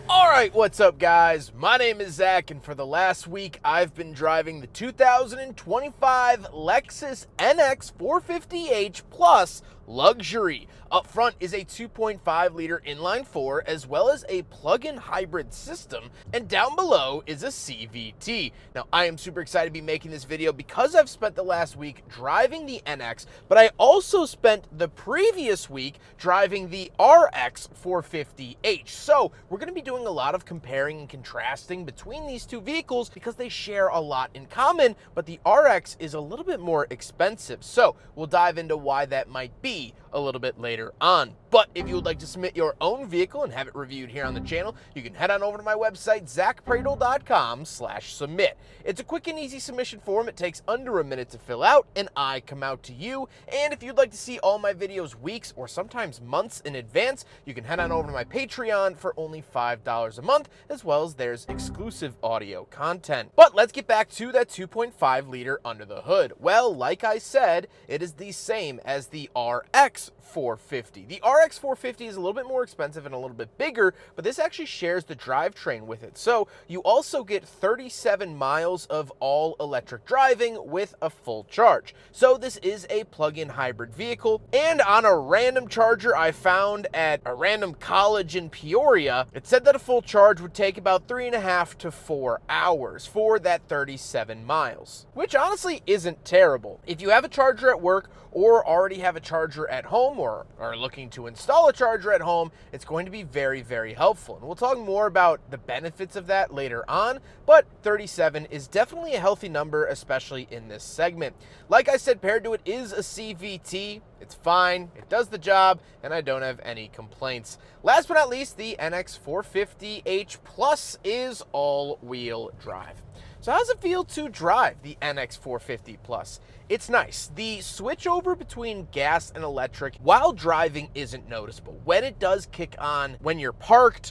Alright, what's up guys? My name is Zach, and for the last week I've been driving the 2025 Lexus NX450h Plus Luxury. Up front is a 2.5 liter inline-4 as well as a plug-in hybrid system, and down below is a CVT. Now I am super excited to be making this video because I've spent the last week driving the NX, but I also spent the previous week driving the RX 450h. So we're going to be doing a lot of comparing and contrasting between these two vehicles because they share a lot in common, but the RX is a little bit more expensive. So we'll dive into why that might be a little bit later on. But if you would like to submit your own vehicle and have it reviewed here on the channel, you can head on over to my website, zackpradel.com/submit. It's a quick and easy submission form. It takes under a minute to fill out, and I come out to you. And if you'd like to see all my videos weeks or sometimes months in advance, you can head on over to my Patreon for only $5 a month, as well as there's exclusive audio content. But let's get back to that 2.5 liter under the hood. Well, like I said, it is the same as the RX 450. The RX 450 is a little bit more expensive and a little bit bigger, but this actually shares the drivetrain with it. So you also get 37 miles of all electric driving with a full charge. So this is a plug-in hybrid vehicle, and on a random charger I found at a random college in Peoria, it said that a full charge would take about 3.5 to 4 hours for that 37 miles, which honestly isn't terrible. If you have a charger at work or already have a charger at home or are looking to install a charger at home, it's going to be very, very helpful. And we'll talk more about the benefits of that later on, but 37 is definitely a healthy number, especially in this segment. Like I said, paired to it is a CVT. It's fine, it does the job, and I don't have any complaints. Last but not least, the NX450h Plus is all-wheel drive. So how does it feel to drive the NX450 Plus? It's nice. The switch over between gas and electric while driving isn't noticeable. When it does kick on, when you're parked,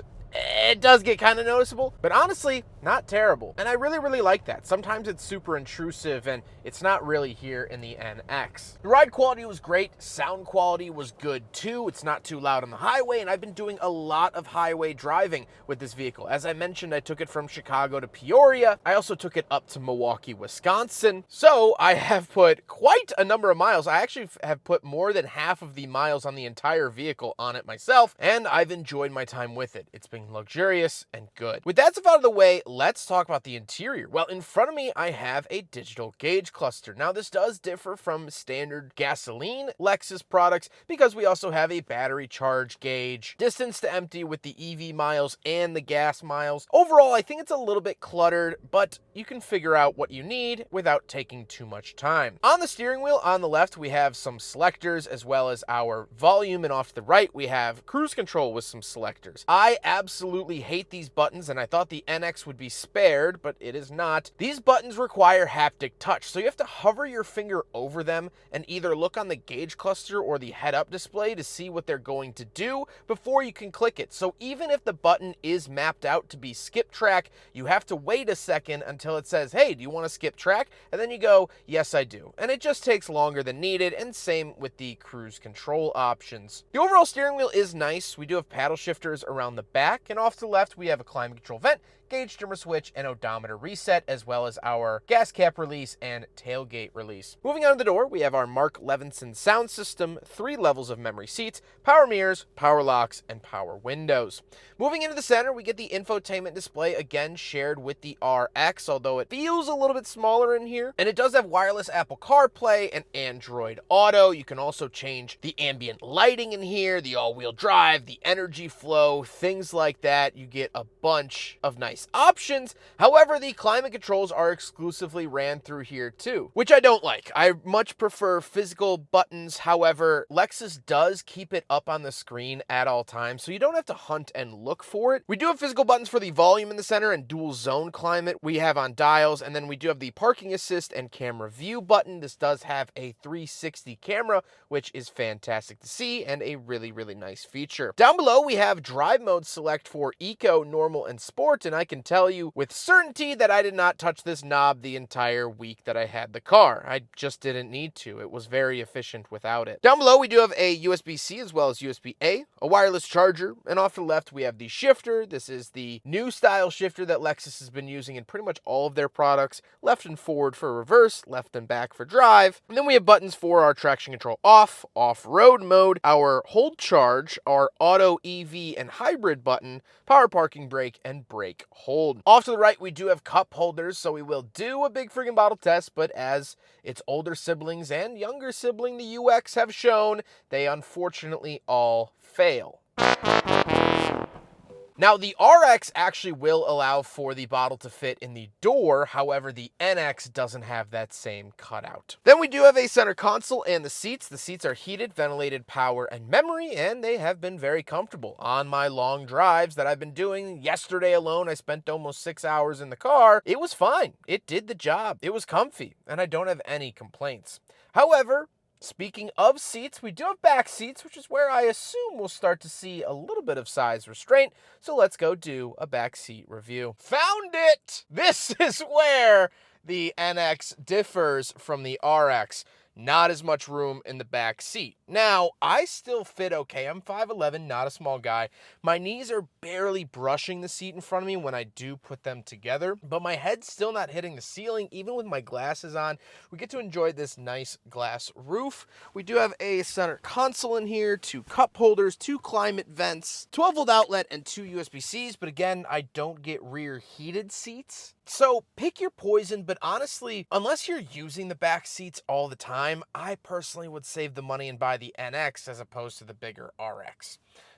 it does get kind of noticeable, but honestly, not terrible. And I really, really like that. Sometimes it's super intrusive, and it's not really here in the NX. The ride quality was great. Sound quality was good too. It's not too loud on the highway, and I've been doing a lot of highway driving with this vehicle. As I mentioned, I took it from Chicago to Peoria. I also took it up to Milwaukee, Wisconsin. So I have put quite a number of miles. I actually have put more than half of the miles on the entire vehicle on it myself, and I've enjoyed my time with it. It's been luxurious and good. With that stuff out of the way, let's talk about the interior. Well, in front of me, I have a digital gauge cluster. Now, this does differ from standard gasoline Lexus products because we also have a battery charge gauge, distance to empty with the EV miles and the gas miles. Overall, I think it's a little bit cluttered, but you can figure out what you need without taking too much time. On the steering wheel, on the left, we have some selectors as well as our volume, and off to the right, we have cruise control with some selectors. I absolutely hate these buttons, and I thought the NX would be spared, but it is not. These buttons require haptic touch, so you have to hover your finger over them and either look on the gauge cluster or the head-up display to see what they're going to do before you can click it. So even if the button is mapped out to be skip track, you have to wait a second until it says, hey, do you want to skip track? And then you go, yes, I do. And it just takes longer than needed, and same with the cruise control options. The overall steering wheel is nice. We do have paddle shifters around the back, and off to the left, we have a climate control vent, gauge dimmer switch, and odometer reset, as well as our gas cap release and tailgate release. Moving on to the door, we have our Mark Levinson sound system, 3 levels of memory seats, power mirrors, power locks, and power windows. Moving into the center, we get the infotainment display, again shared with the RX, although it feels a little bit smaller in here. And it does have wireless Apple CarPlay and Android Auto. You can also change the ambient lighting in here, the all-wheel drive, the energy flow, things like that. You get a bunch of nice options. However, the climate controls are exclusively ran through here too, which I don't like. I much prefer physical buttons. However, Lexus does keep it up on the screen at all times, so you don't have to hunt and look for it. We do have physical buttons for the volume in the center and dual zone climate we have on dials, and then we do have the parking assist and camera view button. This does have a 360 camera, which is fantastic to see and a really, really nice feature. Down below, we have drive mode select for eco, normal, and sport, and I can tell tell you with certainty that I did not touch this knob the entire week that I had the car. I just didn't need to. It was very efficient without it. Down below, we do have a USB-C as well as USB-A, a wireless charger, and off to the left, we have the shifter. This is the new style shifter that Lexus has been using in pretty much all of their products. Left and forward for reverse, left and back for drive. And then we have buttons for our traction control off, off-road mode, our hold charge, our auto, EV, and hybrid button, power parking brake, and brake hold. Off to the right, we do have cup holders, so we will do a big friggin' bottle test, but as its older siblings and younger sibling, the UX, have shown, they unfortunately all fail. Now, the RX actually will allow for the bottle to fit in the door. However, the NX doesn't have that same cutout. Then we do have a center console and the seats. The seats are heated, ventilated, power, and memory, and they have been very comfortable. On my long drives that I've been doing, yesterday alone, I spent almost 6 hours in the car. It was fine. It did the job. It was comfy, and I don't have any complaints. However, speaking of seats, we do have back seats, which is where I assume we'll start to see a little bit of size restraint. So let's go do a back seat review. Found it! This is where the NX differs from the RX. Not as much room in the back seat. Now, I still fit okay. I'm 5'11", not a small guy. My knees are barely brushing the seat in front of me when I do put them together, but my head's still not hitting the ceiling, even with my glasses on. We get to enjoy this nice glass roof. We do have a center console in here, 2 cup holders, 2 climate vents, 12-volt outlet, and 2 USB-Cs, but again, I don't get rear heated seats. So pick your poison, but honestly, unless you're using the back seats all the time, I personally would save the money and buy the NX as opposed to the bigger RX.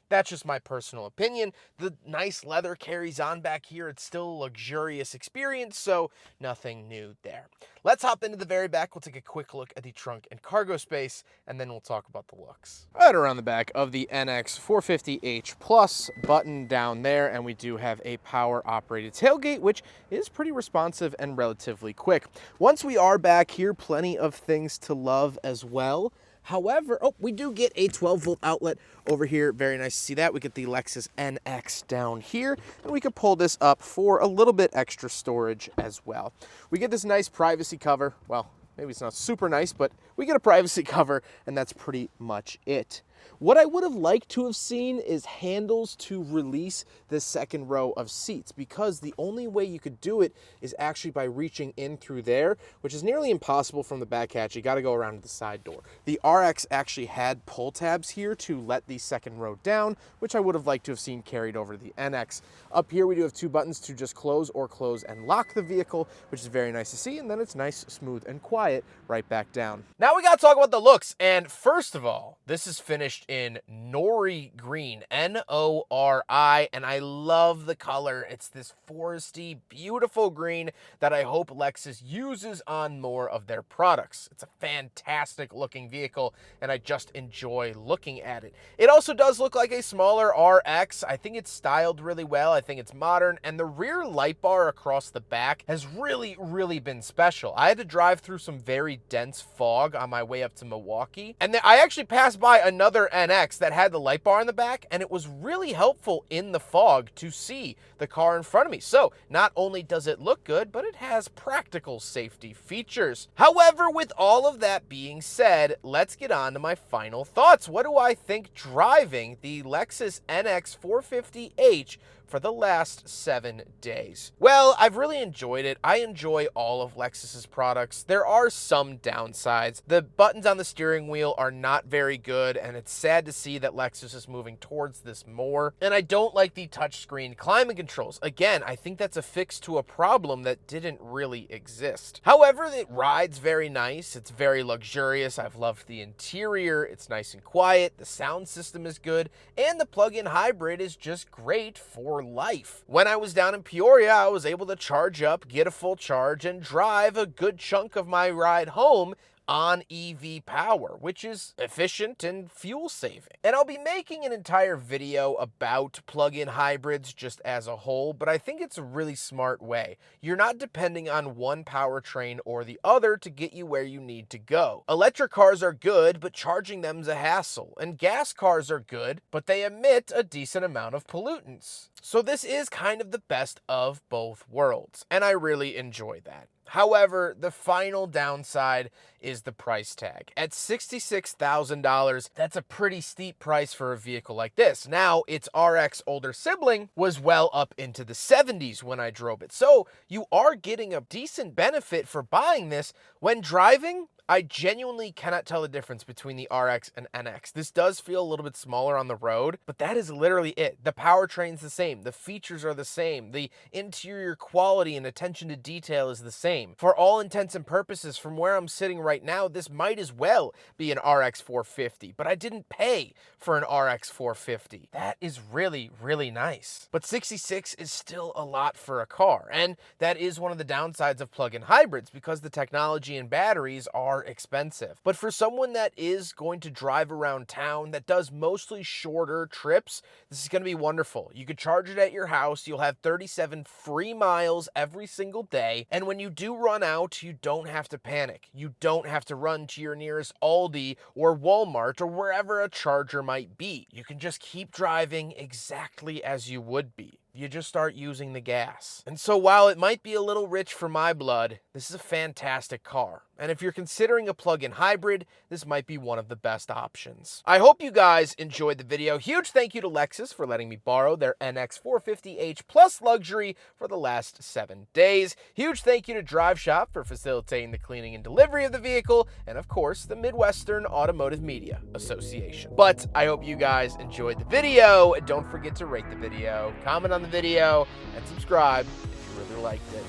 That's just my personal opinion. The nice leather carries on back here. It's still a luxurious experience, so nothing new there. Let's hop into the very back. We'll take a quick look at the trunk and cargo space, and then we'll talk about the looks. Right around the back of the NX450h Plus, button down there, and we do have a power-operated tailgate, which is pretty responsive and relatively quick. Once we are back here, plenty of things to love as well. However, we do get a 12-volt outlet over here. Very nice to see that. We get the Lexus NX down here, and we can pull this up for a little bit extra storage as well. We get this nice privacy cover. Well, maybe it's not super nice, but we get a privacy cover, and that's pretty much it. What I would have liked to have seen is handles to release the second row of seats, because the only way you could do it is actually by reaching in through there, which is nearly impossible from the back hatch. You got to go around to the side door. The RX actually had pull tabs here to let the second row down, which I would have liked to have seen carried over to the NX. Up here, we do have 2 buttons to just close or close and lock the vehicle, which is very nice to see, and then it's nice, smooth, and quiet right back down. Now we got to talk about the looks, and first of all, this is finished in Nori green, N-O-R-I, and I love the color. It's this foresty, beautiful green that I hope Lexus uses on more of their products. It's a fantastic looking vehicle, and I just enjoy looking at it. It also does look like a smaller RX. I think it's styled really well. I think it's modern, and the rear light bar across the back has really been special. I had to drive through some very dense fog on my way up to Milwaukee, and then I actually passed by another NX that had the light bar in the back, and it was really helpful in the fog to see the car in front of me. So not only does it look good, but it has practical safety features. However, with all of that being said, let's get on to my final thoughts. What do I think driving the Lexus NX450h for the last 7 days? Well, I've really enjoyed it. I enjoy all of Lexus's products. There are some downsides. The buttons on the steering wheel are not very good, and it's sad to see that Lexus is moving towards this more. And I don't like the touchscreen climate controls. Again, I think that's a fix to a problem that didn't really exist. However, it rides very nice. It's very luxurious. I've loved the interior. It's nice and quiet. The sound system is good, and the plug-in hybrid is just great for life. When I was down in Peoria, I was able to charge up, get a full charge, and drive a good chunk of my ride home on EV power, which is efficient and fuel saving. And I'll be making an entire video about plug-in hybrids just as a whole, but I think it's a really smart way. You're not depending on one powertrain or the other to get you where you need to go. Electric cars are good, but charging them's a hassle, and gas cars are good, but they emit a decent amount of pollutants. So this is kind of the best of both worlds, and I really enjoy that. However, the final downside is the price tag. At $66,000, that's a pretty steep price for a vehicle like this. Now, its RX older sibling was well up into the 70s when I drove it. So you are getting a decent benefit for buying this. When driving, I genuinely cannot tell the difference between the RX and NX. This does feel a little bit smaller on the road, but that is literally it. The powertrain's the same. The features are the same. The interior quality and attention to detail is the same. For all intents and purposes, from where I'm sitting right now, this might as well be an RX 450, but I didn't pay for an RX 450. That is really, really nice. But 66 is still a lot for a car, and that is one of the downsides of plug-in hybrids because the technology and batteries are expensive. But for someone that is going to drive around town, that does mostly shorter trips, this is going to be wonderful. You could charge it at your house. You'll have 37 free miles every single day. And when you do run out, you don't have to panic. You don't have to run to your nearest Aldi or Walmart or wherever a charger might be. You can just keep driving exactly as you would be. You just start using the gas. And so while it might be a little rich for my blood, this is a fantastic car. And if you're considering a plug-in hybrid, this might be one of the best options. I hope you guys enjoyed the video. Huge thank you to Lexus for letting me borrow their NX450h Plus luxury for the last 7 days. Huge thank you to Drive Shop for facilitating the cleaning and delivery of the vehicle. And of course, the Midwestern Automotive Media Association. But I hope you guys enjoyed the video. Don't forget to rate the video, comment on the video, and subscribe if you really liked it.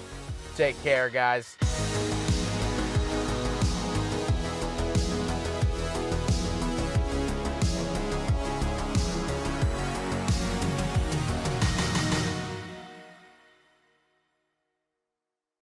Take care, guys.